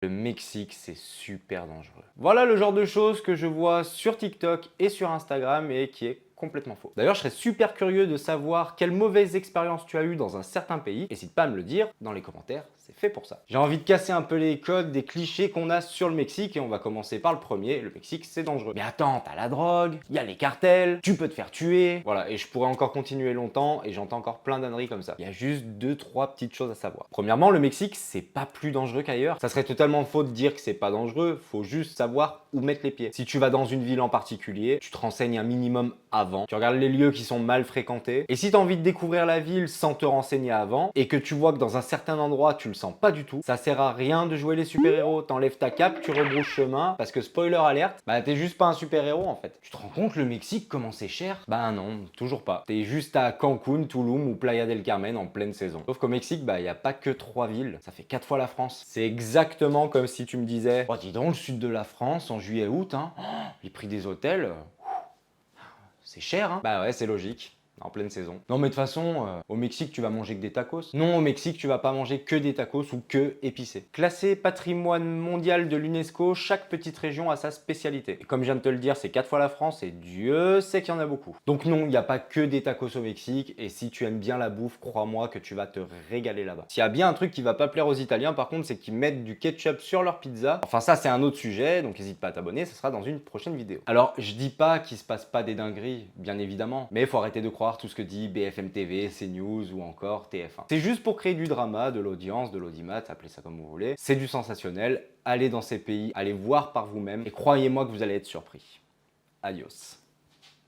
Le Mexique, c'est super dangereux. Voilà le genre de choses que je vois sur TikTok et sur Instagram et qui est complètement faux. D'ailleurs, je serais super curieux de savoir quelle mauvaise expérience tu as eue dans un certain pays. N'hésite pas à me le dire dans les commentaires, c'est fait pour ça. J'ai envie de casser un peu les codes, des clichés qu'on a sur le Mexique et on va commencer par le premier. Le Mexique, c'est dangereux. Mais attends, t'as la drogue, il y a les cartels, tu peux te faire tuer. Voilà, et je pourrais encore continuer longtemps et j'entends encore plein d'âneries comme ça. Il y a juste 2-3 petites choses à savoir. Premièrement, le Mexique, c'est pas plus dangereux qu'ailleurs. Ça serait totalement faux de dire que c'est pas dangereux, faut juste savoir où mettre les pieds. Si tu vas dans une ville en particulier, tu te renseignes un minimum avant. Tu regardes les lieux qui sont mal fréquentés. Et si tu as envie de découvrir la ville sans te renseigner avant, et que tu vois que dans un certain endroit, tu le sens pas du tout, ça sert à rien de jouer les super-héros. T'enlèves ta cape, tu rebrousses chemin, parce que spoiler alerte, bah t'es juste pas un super-héros en fait. Tu te rends compte le Mexique, comment c'est cher? Bah non, toujours pas. T'es juste à Cancun, Tulum ou Playa del Carmen en pleine saison. Sauf qu'au Mexique, bah y a pas que 3 villes, ça fait 4 fois la France. C'est exactement comme si tu me disais, oh dis donc, le sud de la France, en juillet-août, hein, oh, les prix des hôtels, c'est cher, hein? Bah ouais, c'est logique. En pleine saison. Non mais de toute façon, au Mexique tu vas manger que des tacos. Non, au Mexique tu vas pas manger que des tacos ou que épicés. Classé patrimoine mondial de l'UNESCO, chaque petite région a sa spécialité. Et comme je viens de te le dire, c'est 4 fois la France et Dieu sait qu'il y en a beaucoup. Donc non, il n'y a pas que des tacos au Mexique et si tu aimes bien la bouffe, crois-moi que tu vas te régaler là-bas. S'il y a bien un truc qui va pas plaire aux Italiens par contre, c'est qu'ils mettent du ketchup sur leur pizza. Enfin ça c'est un autre sujet, donc n'hésite pas à t'abonner, ce sera dans une prochaine vidéo. Alors je dis pas qu'il se passe pas des dingueries, bien évidemment, mais il faut arrêter de croire tout ce que dit BFM TV, CNews ou encore TF1. C'est juste pour créer du drama, de l'audience, de l'audimat, appelez ça comme vous voulez. C'est du sensationnel, allez dans ces pays, allez voir par vous-même et croyez-moi que vous allez être surpris. Adios.